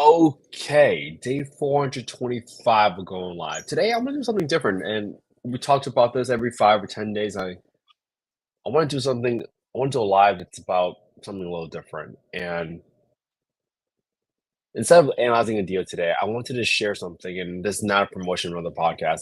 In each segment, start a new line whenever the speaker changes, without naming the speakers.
Okay, day 425 of going live. Today I'm gonna do something different, and we talked about this every 5 or 10 days. I want to do something. I want to do a live that's about something a little different. And instead of analyzing a deal today, I wanted to share something. And this is not a promotion of the podcast.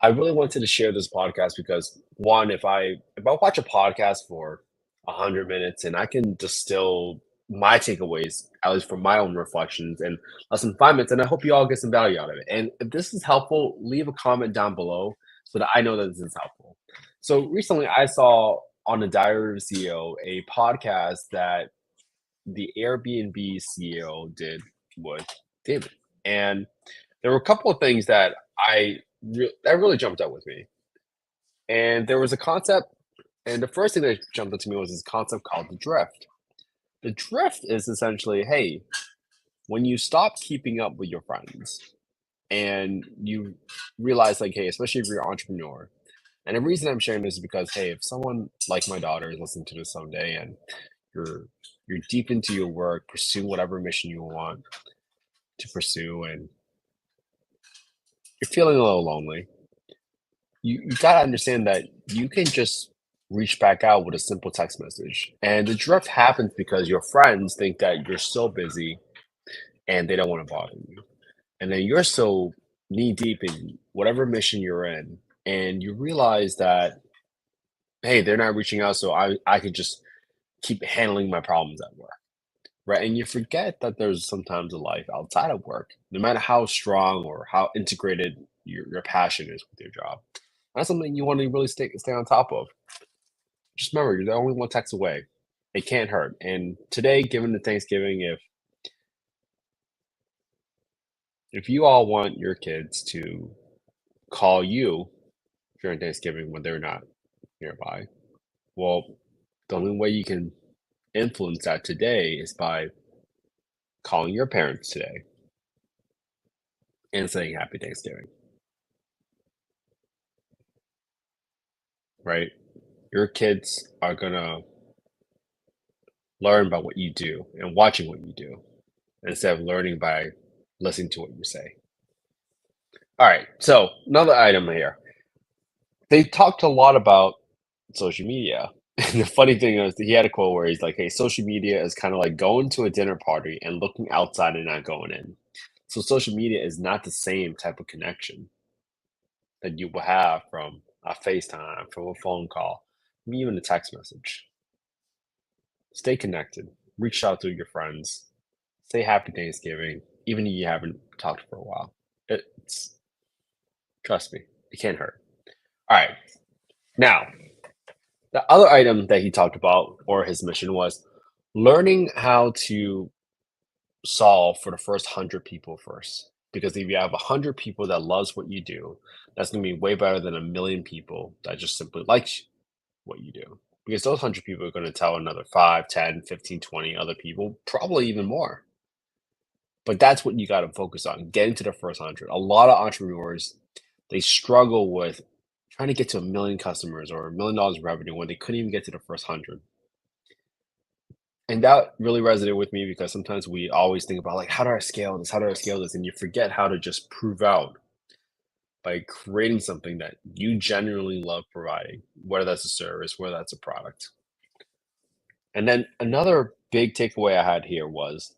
I really wanted to share this podcast because one, if I watch a podcast for 100 minutes and I can distill my takeaways, at least from my own reflections, in less than 5 minutes, and I hope you all get some value out of it. And if this is helpful, leave a comment down below so that I know that this is helpful. So recently, I saw on the Diary of a CEO a podcast that the Airbnb CEO did with David, and there were a couple of things that that really jumped out with me. And there was a concept, and the first thing that jumped out to me was this concept called the drift. The drift is essentially, hey, when you stop keeping up with your friends and you realize, like, hey, especially if you're an entrepreneur. And the reason I'm sharing this is because, hey, if someone like my daughter is listening to this someday and you're you're deep into your work, pursue whatever mission you want to pursue, and you're feeling a little lonely, you gotta understand that you can just reach back out with a simple text message. And the drift happens because your friends think that you're so busy and they don't want to bother you. And then you're so knee deep in whatever mission you're in, and you realize that, hey, they're not reaching out, so I could just keep handling my problems at work. Right. And you forget that there's sometimes a life outside of work, no matter how strong or how integrated your passion is with your job. That's something you want to really stay on top of. Just remember, you're the only one text away. It can't hurt. And today, given the Thanksgiving, if you all want your kids to call you during Thanksgiving when they're not nearby, well, the only way you can influence that today is by calling your parents today and saying Happy Thanksgiving, right? Your kids are gonna learn by what you do and watching what you do instead of learning by listening to what you say. All right, so another item here. They talked a lot about social media. And the funny thing is, he had a quote where he's like, "Hey, social media is kind of like going to a dinner party and looking outside and not going in." So social media is not the same type of connection that you will have from a FaceTime, from a phone call, even a text message. Stay connected. Reach out to your friends. Say happy Thanksgiving, even if you haven't talked for a while. It's trust me, it can't hurt. All right. Now, the other item that he talked about or his mission was learning how to solve for the first 100 people first. Because if you have 100 people that loves what you do, that's going to be way better than a million people that just simply like what you do. Because those 100 people are going to tell another 5, 10, 15, 20 other people, probably even more. But that's what you got to focus on, getting to the first 100. A lot of entrepreneurs, they struggle with trying to get to a million customers or $1 million revenue when they couldn't even get to the first 100. And that really resonated with me because sometimes we always think about, like, how do I scale this? How do I scale this? And you forget how to just prove out by creating something that you genuinely love providing, whether that's a service, whether that's a product. And then another big takeaway I had here was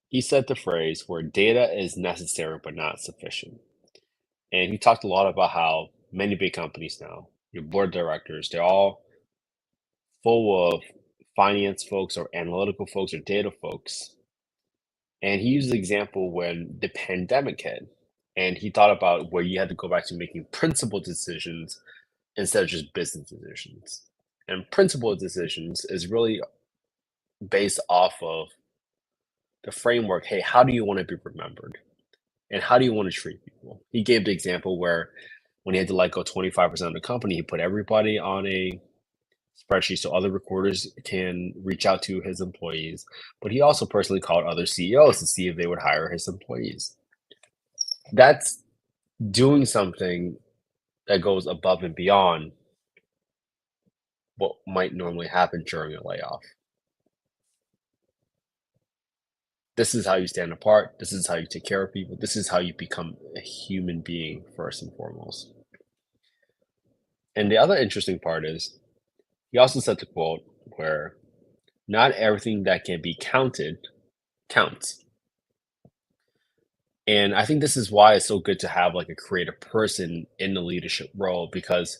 he said the phrase where data is necessary but not sufficient. And he talked a lot about how many big companies now, your board of directors, they're all full of finance folks or analytical folks or data folks. And he used the example when the pandemic hit. And he thought about where you had to go back to making principled decisions instead of just business decisions. And principled decisions is really based off of the framework, hey, how do you want to be remembered? And how do you want to treat people? He gave the example where when he had to let go 25% of the company, he put everybody on a spreadsheet so other recruiters can reach out to his employees. But he also personally called other CEOs to see if they would hire his employees. That's doing something that goes above and beyond what might normally happen during a layoff. This is how you stand apart. This is how you take care of people. This is how you become a human being first and foremost. And the other interesting part is he also said the quote where not everything that can be counted counts. And I think this is why it's so good to have like a creative person in the leadership role because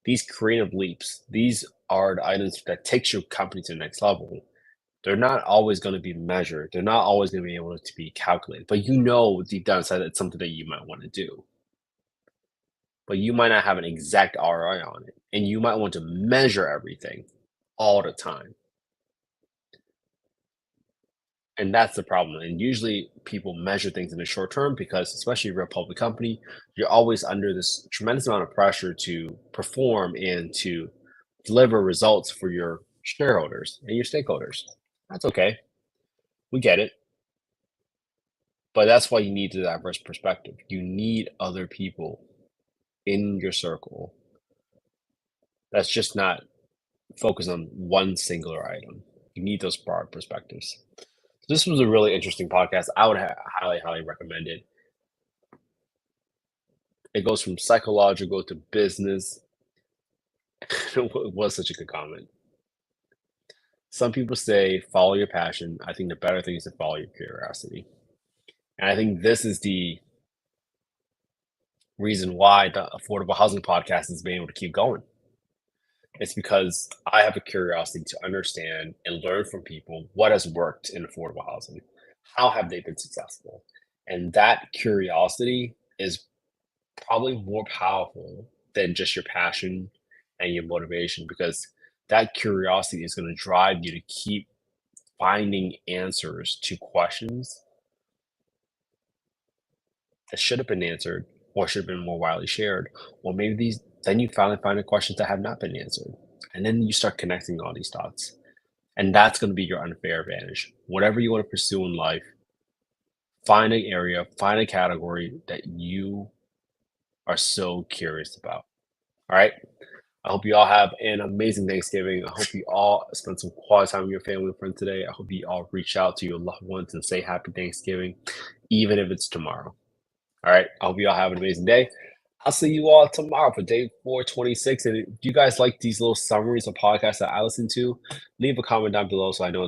these creative leaps, these are the items that takes your company to the next level. They're not always going to be measured. They're not always going to be able to be calculated. But you know deep down inside it's something that you might want to do. But you might not have an exact ROI on it. And you might want to measure everything all the time. And that's the problem. And usually people measure things in the short term because, especially if you're a public company, you're always under this tremendous amount of pressure to perform and to deliver results for your shareholders and your stakeholders. That's okay. We get it. But that's why you need the diverse perspective. You need other people in your circle that's just not focused on one singular item. You need those broad perspectives. This was a really interesting podcast. I would highly, highly recommend it. It goes from psychological to business. It was such a good comment. Some people say follow your passion. I think the better thing is to follow your curiosity. And I think this is the reason why the Affordable Housing Podcast has been able to keep going. It's because I have a curiosity to understand and learn from people what has worked in affordable housing. How have they been successful? And that curiosity is probably more powerful than just your passion and your motivation because that curiosity is going to drive you to keep finding answers to questions that should have been answered or should have been more widely shared. Or maybe these then you finally find the questions that have not been answered. And then you start connecting all these dots. And that's going to be your unfair advantage. Whatever you want to pursue in life, find an area, find a category that you are so curious about. All right. I hope you all have an amazing Thanksgiving. I hope you all spend some quality time with your family and friends today. I hope you all reach out to your loved ones and say happy Thanksgiving, even if it's tomorrow. All right. I hope you all have an amazing day. I'll see you all tomorrow for day 426. And if you guys like these little summaries of podcasts that I listen to, leave a comment down below so I know